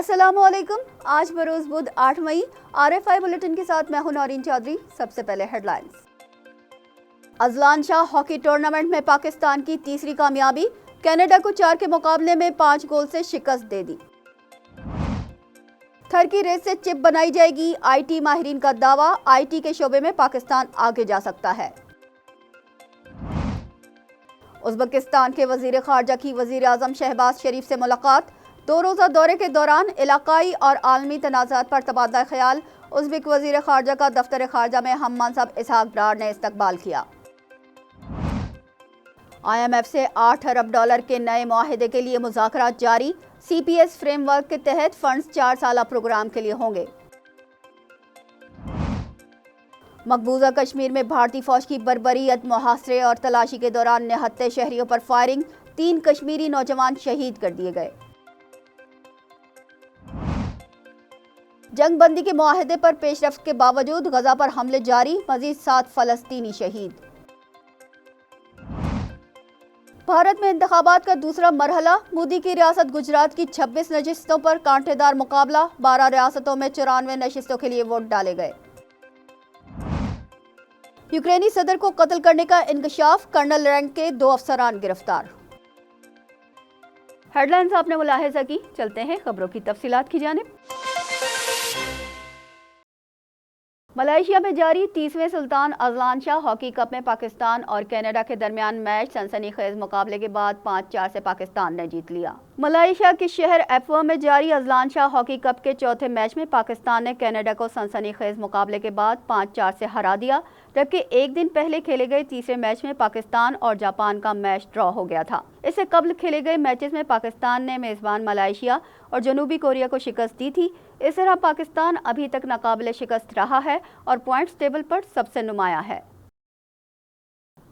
अस्सलाम वालेकुम। आज बरोज बुध 8 मई RFI बुलेटिन के साथ मैं हूं नौरीन चौधरी। सबसे पहले headlines. Azlan Shah hockey tournament में पाकिस्तान की तीसरी कामयाबी, कनाडा को 4 के मुकाबले में 5 गोल से शिकस्त दे दी। थर की रेत से चिप बनाई जाएगी, IT माहिरीन का दावा, IT के शोबे में पाकिस्तान आगे जा सकता है। उज़्बेकिस्तान के वजीर खारजा की वजीर आज़म शहबाज शरीफ से मुलाकात, 2 रोज़ा दौरे के दौरान इलाकाई और आलमी तनाज़ात पर तबादला ख्याल। उज़्बेक वजीर खारजा का दफ्तर खारजा में हम मनसब इसहाक डार ने इस्तकबाल किया। IMF से $8 अरब के नए मुआहदे के लिए मुज़ाकरात जारी, CPS फ्रेमवर्क के तहत फंड्स 4 साला प्रोग्राम के लिए होंगे। मकबूजा कश्मीर में भारतीय फौज की बर्बरियत, मुहासरे और तलाशी के दौरान 69 शहरियों पर फायरिंग, 3 कश्मीरी नौजवान शहीद कर दिए गए। जंग बंदी के मुआहदे पर पेशरफ्त के बावजूद गजा पर हमले जारी, मजीद 7 फलस्तीनी शहीद। भारत में इंतखाबात का दूसरा मरहला, मोदी की रियासत गुजरात की 26 नशिस्तों पर कांटेदार मुकाबला, 12 रियासतों में 94 नशिस्तों के लिए वोट डाले गए। यूक्रेनी सदर को कत्ल करने का इंकशाफ, कर्नल रैंक के 2 अफसरान गिरफ्तार। हेडलाइंस आपने मुलाहिजा की, चलते हैं खबरों की तफसीलात की जानिब। मलेशिया में जारी 30वें Sultan Azlan Shah hockey cup में पाकिस्तान और कनाडा के दरमियान मैच सनसनीखेज मुकाबले के बाद 5-4 से पाकिस्तान ने जीत लिया। मलेशिया के शहर एफओ में जारी अजलान शाह हॉकी कप के चौथे मैच में पाकिस्तान ने कनाडा को सनसनीखेज मुकाबले के बाद 5-4 से हरा दिया, जबकि एक दिन पहले खेले गए तीसरे मैच में पाकिस्तान और जापान का मैच ड्रॉ हो गया था। इससे कबल खेले गए मैचेस में पाकिस्तान ने मेजबान मलेशिया और जनूबी कोरिया को शिकस्त दी थी। इस तरह पाकिस्तान अभी तक नाकाबिले शिकस्त रहा है और पॉइंट्स टेबल पर सबसे नुमाया है।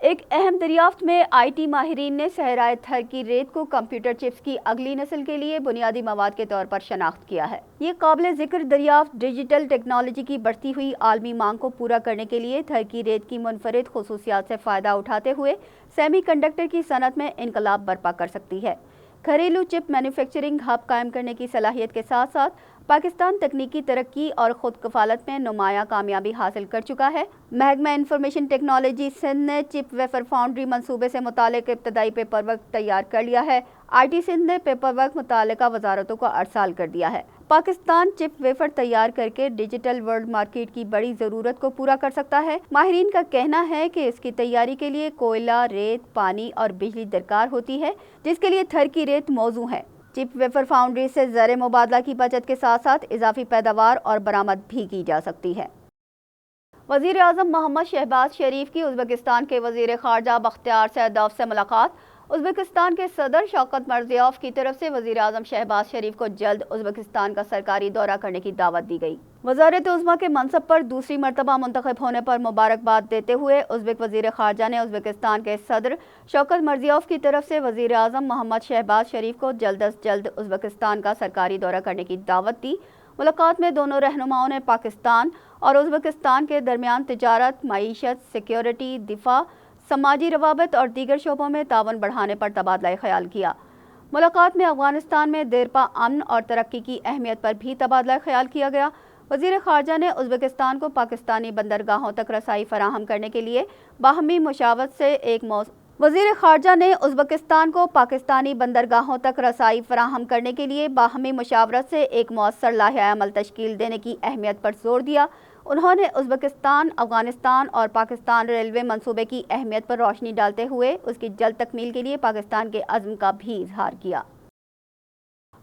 एक अहम दरियाफ्त में IT माहिरीन ने सहराए थर की रेत को कंप्यूटर चिप्स की अगली नस्ल के लिए बुनियादी मवाद के तौर पर शनाख्त किया है। ये काबिल जिक्र दरियाफ्त डिजिटल टेक्नोलॉजी की बढ़ती हुई आलमी मांग को पूरा करने के लिए थर की रेत की मुनफरिद खुसूसियात से फ़ायदा उठाते हुए सेमीकंडक्टर की सनत में इनकलाब बर्पा कर सकती है। घरेलू चिप मैन्युफैक्चरिंग हब कायम करने की सलाहियत के साथ साथ पाकिस्तान तकनीकी तरक्की और खुद कफालत में नुमाया कामयाबी हासिल कर चुका है। महकमा इंफॉर्मेशन टेक्नोलॉजी सिंध ने चिप वेफर फाउंड्री मंसूबे से मुतालिक इब्तदाई पेपर वर्क तैयार कर लिया है। IT सिंध ने पेपर वर्क मुतालिका वजारतों को अरसाल कर दिया है। पाकिस्तान चिप वेफर तैयार करके डिजिटल वर्ल्ड मार्केट की बड़ी ज़रूरत को पूरा कर सकता है। माहिरीन का कहना है कि इसकी तैयारी के लिए कोयला, रेत, पानी और बिजली दरकार होती है, जिसके लिए थर की रेत मौजू है। चिप वेफर फाउंड्री से ज़र मुबादला की बचत के साथ साथ इजाफी पैदावार और बरामद भी की जा सकती है। वज़ीर आज़म मोहम्मद शहबाज शरीफ की उज़्बेकिस्तान के वज़ीर खारजा बख्तियार सैयदोव से मुलाकात। उज़्बेकिस्तान के सदर शौकत मिर्ज़ियोयेव की तरफ से वज़ीर आज़म शहबाज शरीफ को जल्द उज़्बेकिस्तान का सरकारी दौरा करने की दावत दी गई। वज़ारत उज़्मा के मनसब पर दूसरी मरतबा मुंतखब होने पर मुबारकबाद देते हुए उज़्बेक वज़ीर खारजा ने उज़्बेकिस्तान के सदर शौकत मिर्ज़ियोयेव की तरफ से वज़ीर आज़म मोहम्मद शहबाज शरीफ को जल्द अज जल्द उज़्बेकिस्तान का सरकारी दौरा करने की दावत दी। मुलाकात में दोनों रहनुमाओं ने पाकिस्तान और उज़्बेकिस्तान के दरमियान तिजारत, मईशत, सिक्योरिटी, दिफा, समाजी रवाबत और दीगर शोबों में तावन बढ़ाने पर तबादला ख्याल किया। मुलाकात में अफगानिस्तान में देरपा अमन और तरक्की की अहमियत पर भी तबादला ख्याल किया गया। वज़ीर खारजा ने उज़्बेकिस्तान को पाकिस्तानी बंदरगाहों तक रसाई फराहम करने के लिए बाहमी मुशावरत से वज़ीर खारजा ने उज़्बेकिस्तान को पाकिस्तानी बंदरगाहों तक रसाई फराहम करने के लिए बाहमी मुशावरत से एक मौसर लाहे अमल तश्कील देने की अहमियत पर जोर दिया। उन्होंने उज़्बेकिस्तान, अफगानिस्तान और पाकिस्तान रेलवे मंसूबे की अहमियत पर रोशनी डालते हुए उसकी जल्द तकमील के लिए पाकिस्तान के अज़्म का भी इजहार किया।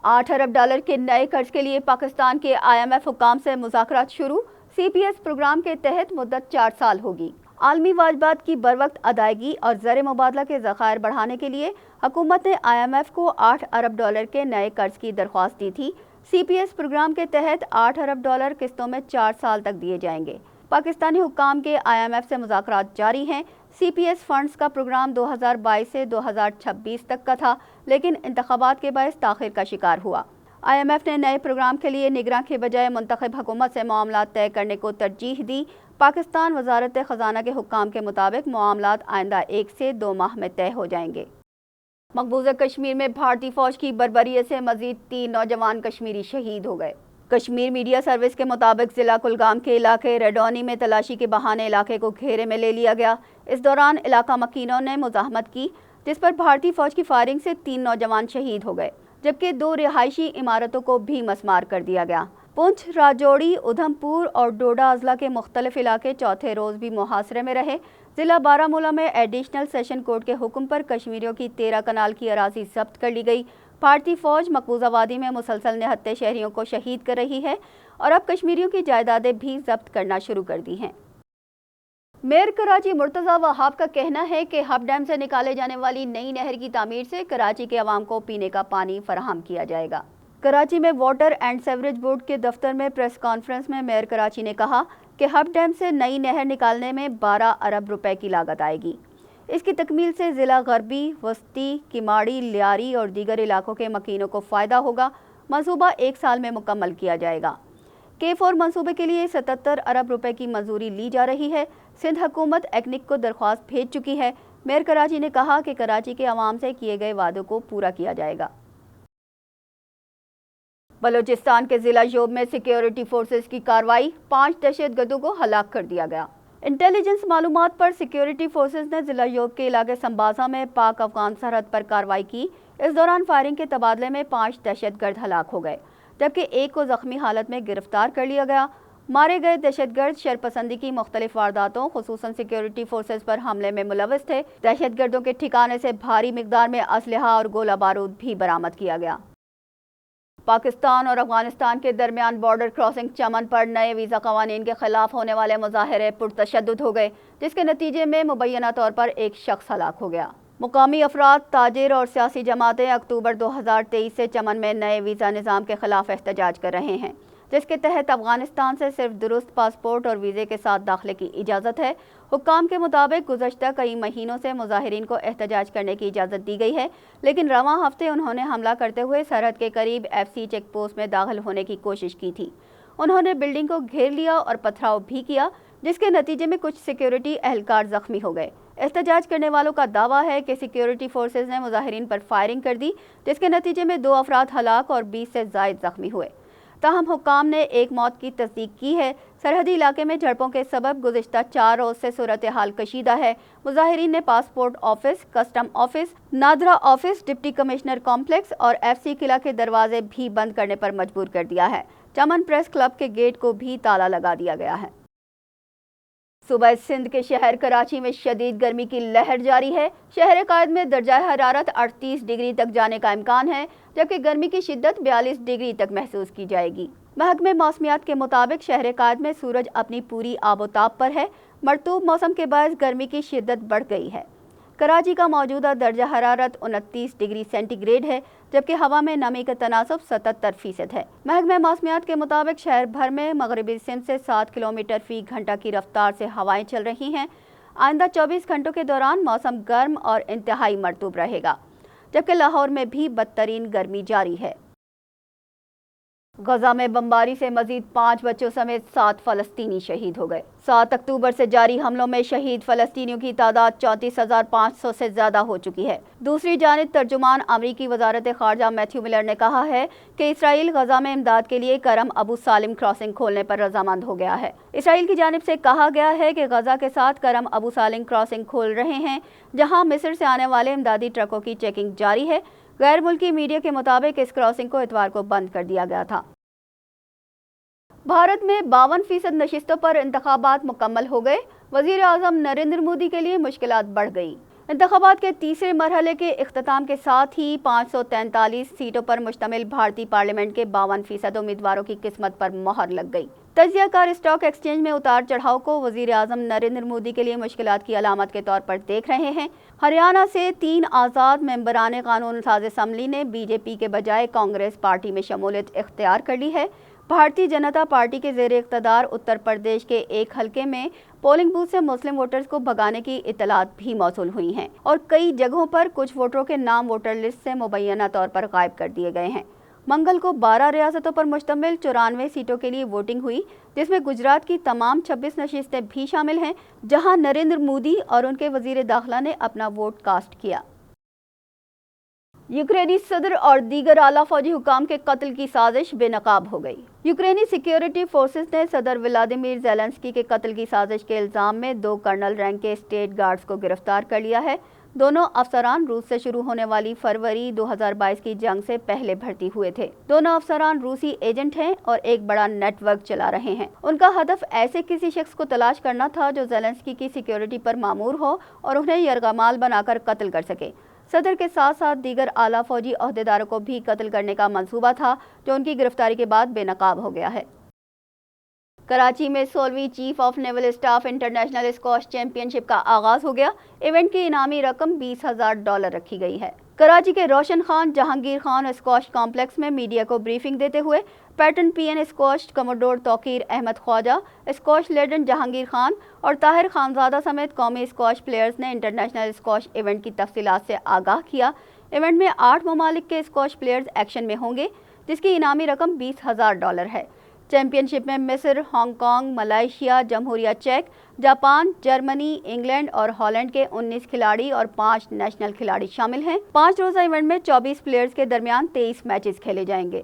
$8 अरब के नए कर्ज के लिए पाकिस्तान के IMF हुकाम से मुज़ाकरात शुरू। CPS प्रोग्राम के तहत मुद्दत 4 साल होगी। आलमी वाजबात की बरवक्त अदायगी और ज़र मुबादला के ज़खायर बढ़ाने के लिए हुकूमत ने IMF को $8 अरब के नए कर्ज की दरख्वास्त दी थी। CPS प्रोग्राम के तहत $8 अरब किस्तों में 4 साल तक दिए जाएंगे। पाकिस्तानी हुक्काम के IMF से मुज़ाकरात जारी हैं। CPS फंड्स का प्रोग्राम 2022 से 2026 तक का था, लेकिन इंतखाबात के बायस ताख़िर का शिकार हुआ। IMF ने नए प्रोग्राम के लिए निगरान के बजाय मुंतखब हुकूमत से मामलात तय करने को तरजीह दी। पाकिस्तान वजारत ख़जाना के हुक्काम के मुताबिक मामलात आइंदा 1 से 2 माह में तय हो जाएंगे। مقبوضہ کشمیر میں بھارتی فوج کی بربریت سے مزید 3 نوجوان کشمیری شہید ہو گئے۔ کشمیر میڈیا سروس کے مطابق ضلع کلگام کے علاقے ریڈونی میں تلاشی کے بہانے علاقے کو گھیرے میں لے لیا گیا۔ اس دوران علاقہ مکینوں نے مزاحمت کی، جس پر بھارتی فوج کی فائرنگ سے 3 نوجوان شہید ہو گئے، جبکہ 2 رہائشی عمارتوں کو بھی مسمار کر دیا گیا۔ پونچھ، راجوڑی، ادھم پور اور ڈوڈا اضلاع کے مختلف علاقے چوتھے روز بھی محاصرے میں رہے۔ ضلع بارہمولہ میں ایڈیشنل سیشن کورٹ کے حکم پر کشمیریوں کی 13 کنال کی اراضی ضبط کر لی گئی۔ بھارتی فوج مقبوضہ وادی میں مسلسل نہتے شہریوں کو شہید کر رہی ہے اور اب کشمیریوں کی جائیدادیں بھی ضبط کرنا شروع کر دی ہیں۔ میئر کراچی مرتضی وہاب کا کہنا ہے کہ ہب ڈیم سے نکالے جانے والی نئی نہر کی تعمیر سے کراچی کے عوام کو پینے کا پانی فراہم کیا جائے گا۔ کراچی میں واٹر اینڈ سیوریج بورڈ کے دفتر میں پریس کانفرنس میں میئر کراچی نے کہا کہ ہب ڈیم سے نئی نہر نکالنے میں 12 ارب روپے کی لاگت آئے گی۔ اس کی تکمیل سے ضلع غربی، وسطی، کماڑی، لیاری اور دیگر علاقوں کے مکینوں کو فائدہ ہوگا۔ منصوبہ 1 سال میں مکمل کیا جائے گا۔ K4 منصوبے کے لیے 77 ارب روپے کی منظوری لی جا رہی ہے۔ سندھ حکومت ایکنک کو درخواست بھیج چکی ہے۔ میئر کراچی نے کہا کہ کراچی کے عوام سے کیے گئے وعدوں کو پورا کیا جائے گا۔ بلوچستان کے ضلع یوب میں سیکیورٹی فورسز کی کارروائی، 5 دہشت گردوں کو ہلاک کر دیا گیا۔ انٹیلیجنس معلومات پر سیکیورٹی فورسز نے ضلع یوب کے علاقے سمبازہ میں پاک افغان سرحد پر کارروائی کی۔ اس دوران فائرنگ کے تبادلے میں 5 دہشت گرد ہلاک ہو گئے، جبکہ 1 کو زخمی حالت میں گرفتار کر لیا گیا۔ مارے گئے دہشت گرد شرپسندی کی مختلف وارداتوں خصوصاً سیکیورٹی فورسز پر حملے میں ملوث تھے۔ دہشت گردوں کے ٹھکانے سے بھاری مقدار میں اسلحہ اور گولہ بارود بھی برآمد کیا گیا۔ پاکستان اور افغانستان کے درمیان بارڈر کراسنگ چمن پر نئے ویزا قوانین کے خلاف ہونے والے مظاہرے پرتشدد ہو گئے، جس کے نتیجے میں مبینہ طور پر ایک شخص ہلاک ہو گیا۔ مقامی افراد، تاجر اور سیاسی جماعتیں اکتوبر 2023 سے چمن میں نئے ویزا نظام کے خلاف احتجاج کر رہے ہیں، جس کے تحت افغانستان سے صرف درست پاسپورٹ اور ویزے کے ساتھ داخلے کی اجازت ہے۔ حکام کے مطابق گزشتہ کئی مہینوں سے مظاہرین کو احتجاج کرنے کی اجازت دی گئی ہے، لیکن رواں ہفتے انہوں نے حملہ کرتے ہوئے سرحد کے قریب FC چیک پوسٹ میں داخل ہونے کی کوشش کی تھی۔ انہوں نے بلڈنگ کو گھیر لیا اور پتھراؤ بھی کیا، جس کے نتیجے میں کچھ سیکیورٹی اہلکار زخمی ہو گئے۔ احتجاج کرنے والوں کا دعویٰ ہے کہ سیکیورٹی فورسز نے مظاہرین پر فائرنگ کر دی، جس کے نتیجے میں 2 افراد ہلاک اور 20 سے زائد زخمی ہوئے۔ تاہم حکام نے 1 موت کی تصدیق کی ہے۔ سرحدی علاقے میں جھڑپوں کے سبب گزشتہ 4 روز سے صورتحال کشیدہ ہے۔ مظاہرین نے passport office, custom office, NADRA office, deputy commissioner complex اور FC قلعہ کے دروازے بھی بند کرنے پر مجبور کر دیا ہے۔ چمن پریس کلب کے گیٹ کو بھی تالا لگا دیا گیا ہے۔ صوبہ سندھ کے شہر کراچی میں شدید گرمی کی لہر جاری ہے۔ شہر قائد میں درجہ حرارت 38 ڈگری تک جانے کا امکان ہے، جبکہ گرمی کی شدت 42 ڈگری تک محسوس کی جائے گی۔ محکمہ موسمیات کے مطابق شہر قائد میں سورج اپنی پوری آب و تاب پر ہے۔ مرطوب موسم کے باعث گرمی کی شدت بڑھ گئی ہے۔ کراچی کا موجودہ درجہ حرارت 29 ڈگری سینٹی گریڈ ہے، جبکہ ہوا میں نمی کا تناسب 77% ہے۔ محکمہ موسمیات کے مطابق شہر بھر میں مغربی سمت سے 7 کلومیٹر فی گھنٹہ کی رفتار سے ہوائیں چل رہی ہیں۔ آئندہ 24 گھنٹوں کے دوران موسم گرم اور انتہائی مرطوب رہے گا، جبکہ لاہور میں بھی بدترین گرمی جاری ہے۔ غزہ میں بمباری سے مزید 5 بچوں سمیت 7 فلسطینی شہید ہو گئے۔ 7 اکتوبر سے جاری حملوں میں شہید فلسطینیوں کی تعداد 34,500 سے زیادہ ہو چکی ہے۔ دوسری جانب ترجمان امریکی وزارت خارجہ میتھیو ملر نے کہا ہے کہ اسرائیل غزہ میں امداد کے لیے کرم ابو سالم کراسنگ کھولنے پر رضامند ہو گیا ہے۔ اسرائیل کی جانب سے کہا گیا ہے کہ غزہ کے ساتھ کرم ابو سالم کراسنگ کھول رہے ہیں، جہاں مصر سے آنے والے امدادی ٹرکوں کی چیکنگ جاری ہے۔ غیر ملکی میڈیا کے مطابق اس کراسنگ کو اتوار کو بند کر دیا گیا تھا۔ بھارت میں 52% نشستوں پر انتخابات مکمل ہو گئے۔ وزیر اعظم نریندر مودی کے لیے مشکلات بڑھ گئی۔ انتخابات کے تیسرے مرحلے کے اختتام کے ساتھ ہی 543 سیٹوں پر مشتمل بھارتی پارلیمنٹ کے 52% امیدواروں کی قسمت پر مہر لگ گئی۔ تجزیہ کار اسٹاک ایکسچینج میں اتار چڑھاؤ کو وزیر اعظم نریندر مودی کے لیے مشکلات کی علامت کے طور پر دیکھ رہے ہیں۔ ہریانہ سے 3 آزاد ممبران قانون ساز اسمبلی نے BJP کے بجائے کانگریس پارٹی میں شمولیت اختیار کر لی ہے۔ بھارتی جنتا پارٹی کے زیر اقتدار اتر پردیش کے ایک حلقے میں پولنگ بوتھ سے مسلم ووٹرز کو بھگانے کی اطلاعات بھی موصول ہوئی ہیں اور کئی جگہوں پر کچھ ووٹروں کے نام ووٹر لسٹ سے مبینہ طور پر غائب کر دیے گئے ہیں۔ منگل کو 12 ریاستوں پر مشتمل 94 سیٹوں کے لیے ووٹنگ ہوئی، جس میں گجرات کی تمام 26 نشستیں بھی شامل ہیں، جہاں نریندر مودی اور ان کے وزیر داخلہ نے اپنا ووٹ کاسٹ کیا۔ यूक्रेनी सदर और दीगर आला फौजी हुकाम के कत्ल की साजिश बेनकाब हो गई। यूक्रेनी सिक्योरिटी फोर्सेस ने सदर व्लादिमीर ज़ेलेंस्की के कत्ल की साजिश के इल्ज़ाम में 2 कर्नल रैंक के स्टेट गार्ड्स को गिरफ्तार कर लिया है। दोनों अफसरान रूस से शुरू होने वाली फरवरी 2022 की जंग से पहले भर्ती हुए थे। दोनों अफसरान रूसी एजेंट हैं और एक बड़ा नेटवर्क चला रहे हैं। उनका हदफ ऐसे किसी शख्स को तलाश करना था जो ज़ेलेंस्की की सिक्योरिटी पर मामूर हो और उन्हें यरगमाल बनाकर कत्ल कर सके। सदर के साथ साथ दीगर आला फौजी अहदेदारों को भी कत्ल करने का मंसूबा था, जो उनकी गिरफ्तारी के बाद बेनकाब हो गया है। कराची में 16वीं chief of naval staff international squash championship का आगाज हो गया। इवेंट की इनामी रकम $20,000 रखी गई है। कराची के रोशन खान जहांगीर खान स्क्वॉश कॉम्प्लेक्स में मीडिया को ब्रीफिंग देते हुए patron PN squash commodore Tauqeer Ahmed Khawaja, squash legend Jahangir Khan और ताहिर खानजादा समेत कौमी स्क्वॉश प्लेयर्स ने इंटरनेशनल स्क्वॉश इवेंट की तफसीलात से आगाह किया। इवेंट में 8 ममालिक के स्क्वॉश प्लेयर्स एक्शन में होंगे, जिसकी इनामी रकम $20,000 है। चैंपियनशिप में मिस्र, हांगकांग, मलेशिया, जमहूरिया चेक, जापान, जर्मनी, इंग्लैंड और हॉलैंड के 19 खिलाड़ी और 5 नेशनल खिलाड़ी शामिल हैं। 5 रोज़ा इवेंट में 24 प्लेयर्स के दरमियान 23 मैचेस खेले जाएंगे।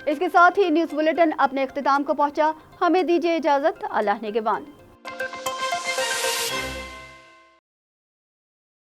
इसके साथ ही न्यूज़ बुलेटिन अपने इख्तिताम को पहुंचा। हमें दीजिए इजाज़त। अल्लाह निगहबान।